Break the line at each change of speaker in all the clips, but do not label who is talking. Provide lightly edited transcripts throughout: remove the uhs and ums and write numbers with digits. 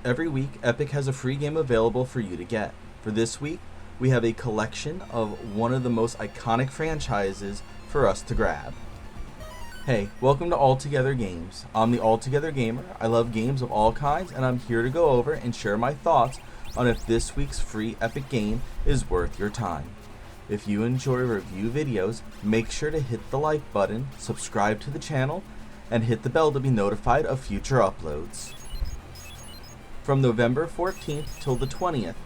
Every week, Epic has a free game available for you to get. For this week, we have a collection of one of the most iconic franchises for us to grab. Hey, welcome to Altogether Games. I'm the Altogether Gamer. I love games of all kinds, and I'm here to go over and share my thoughts on if this week's free Epic game is worth your time. If you enjoy review videos, make sure to hit the like button, subscribe to the channel, and hit the bell to be notified of future uploads. From November 14th till the 20th,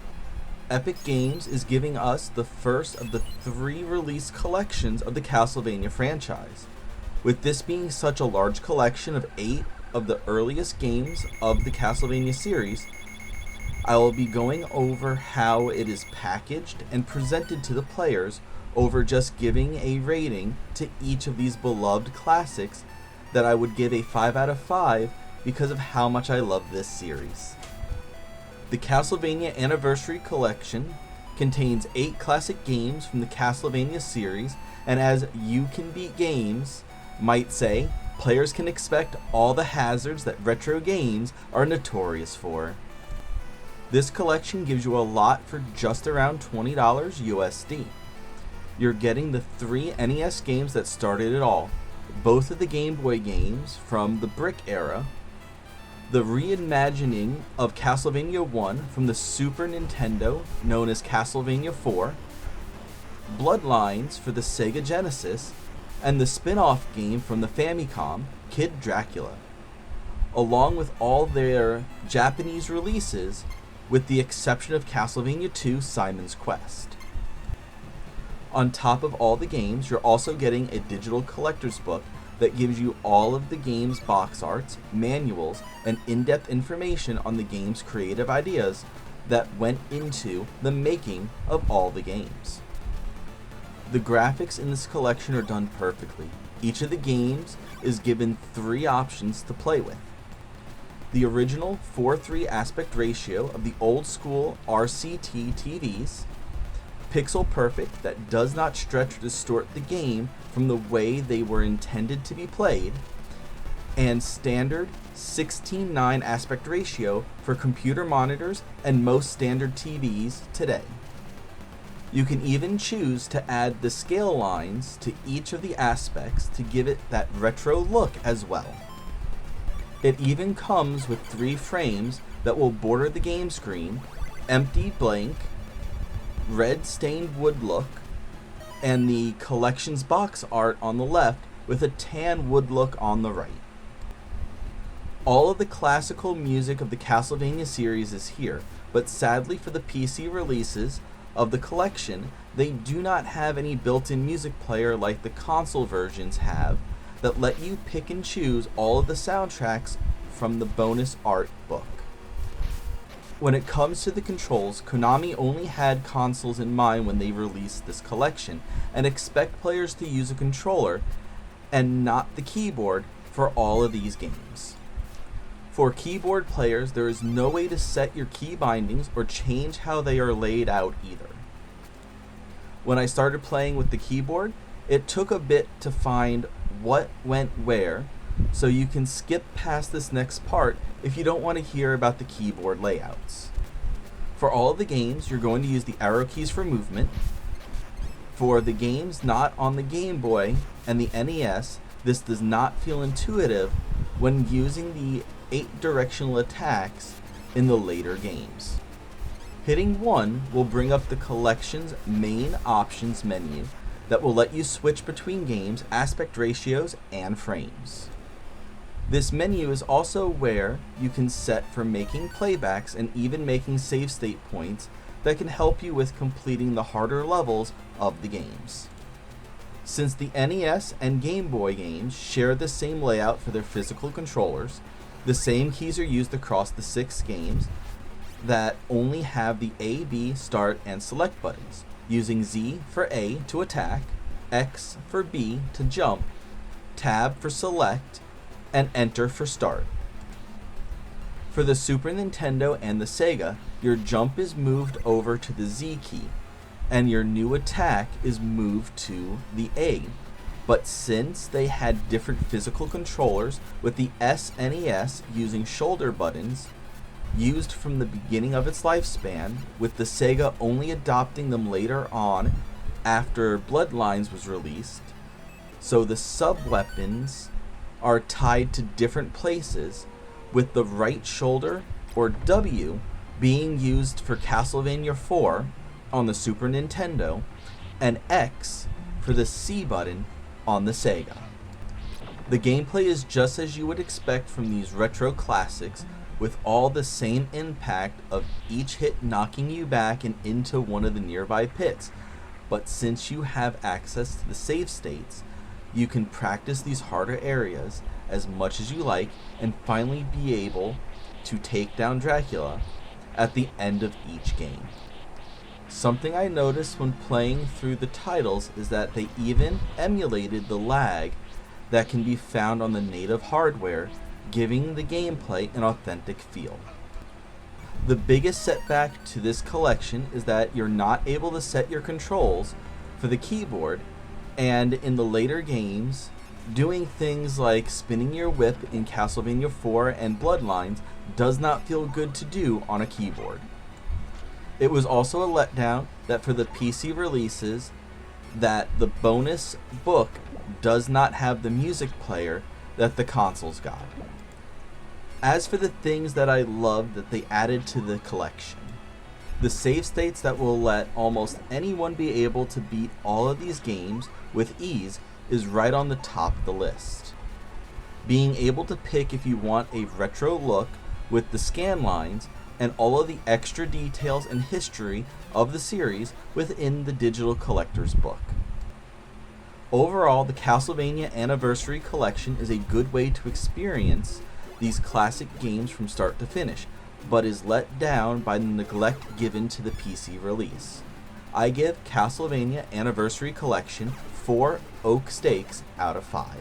Epic Games is giving us the first of the 3 release collections of the Castlevania franchise. With this being such a large collection of 8 of the earliest games of the Castlevania series, I will be going over how it is packaged and presented to the players over just giving a rating to each of these beloved classics that I would give a 5 out of 5 because of how much I love this series. The Castlevania Anniversary collection contains 8 classic games from the Castlevania series, and as You Can Beat Games might say, players can expect all the hazards that retro games are notorious for. This collection gives you a lot for just around $20 USD. You're getting the 3 NES games that started it all, both of the Game Boy games from the Brick era, the reimagining of Castlevania 1 from the Super Nintendo known as Castlevania 4, Bloodlines for the Sega Genesis, and the spin-off game from the Famicom, Kid Dracula, along with all their Japanese releases with the exception of Castlevania 2 Simon's Quest. On top of all the games, you're also getting a digital collector's book that gives you all of the game's box arts, manuals, and in-depth information on the game's creative ideas that went into the making of all the games. The graphics in this collection are done perfectly. Each of the games is given 3 options to play with. The original 4:3 aspect ratio of the old school RCT TVs, pixel perfect that does not stretch or distort the game from the way they were intended to be played, and standard 16:9 aspect ratio for computer monitors and most standard TVs today. You can even choose to add the scale lines to each of the aspects to give it that retro look as well. It even comes with 3 frames that will border the game screen, empty blank, red stained wood look, and the collection's box art on the left with a tan wood look on the right. All of the classical music of the Castlevania series is here, but sadly for the PC releases of the collection, they do not have any built-in music player like the console versions have that let you pick and choose all of the soundtracks from the bonus art book. When it comes to the controls, Konami only had consoles in mind when they released this collection and expect players to use a controller and not the keyboard for all of these games. For keyboard players, there is no way to set your key bindings or change how they are laid out either. When I started playing with the keyboard, it took a bit to find what went where, so you can skip past this next part if you don't want to hear about the keyboard layouts. For all of the games, you're going to use the arrow keys for movement. For the games not on the Game Boy and the NES, this does not feel intuitive when using the 8 directional attacks in the later games. Hitting 1 will bring up the collection's main options menu that will let you switch between games, aspect ratios, and frames. This menu is also where you can set for making playbacks and even making save state points that can help you with completing the harder levels of the games. Since the NES and Game Boy games share the same layout for their physical controllers, the same keys are used across the 6 games that only have the A, B, start, and select buttons, using Z for A to attack, X for B to jump, Tab for select, and Enter for start. For the Super Nintendo and the Sega, your jump is moved over to the Z key, and your new attack is moved to the A. But since they had different physical controllers, with the SNES using shoulder buttons, used from the beginning of its lifespan, with the Sega only adopting them later on after Bloodlines was released. So the sub-weapons are tied to different places, with the right shoulder, or W, being used for Castlevania 4 on the Super Nintendo, and X for the C button on the Sega. The gameplay is just as you would expect from these retro classics, with all the same impact of each hit knocking you back and into one of the nearby pits. But since you have access to the save states, you can practice these harder areas as much as you like and finally be able to take down Dracula at the end of each game. Something I noticed when playing through the titles is that they even emulated the lag that can be found on the native hardware, giving the gameplay an authentic feel. The biggest setback to this collection is that you're not able to set your controls for the keyboard, and in the later games, doing things like spinning your whip in Castlevania 4 and Bloodlines does not feel good to do on a keyboard. It was also a letdown that for the PC releases, that the bonus book does not have the music player that the consoles got. As for the things that I love that they added to the collection, the save states that will let almost anyone be able to beat all of these games with ease is right on the top of the list. Being able to pick if you want a retro look with the scan lines and all of the extra details and history of the series within the digital collector's book. Overall, the Castlevania Anniversary Collection is a good way to experience these classic games from start to finish, but is let down by the neglect given to the PC release. I give Castlevania Anniversary Collection 4 oak stakes out of 5.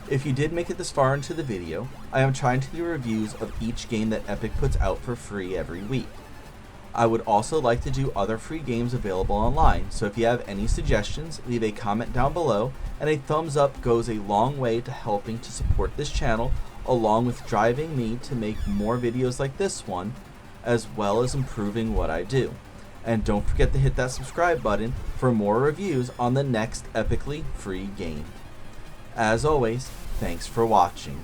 If you did make it this far into the video, I am trying to do reviews of each game that Epic puts out for free every week. I would also like to do other free games available online, so if you have any suggestions, leave a comment down below, and a thumbs up goes a long way to helping to support this channel, along with driving me to make more videos like this one, as well as improving what I do. And don't forget to hit that subscribe button for more reviews on the next epically free game. As always, thanks for watching.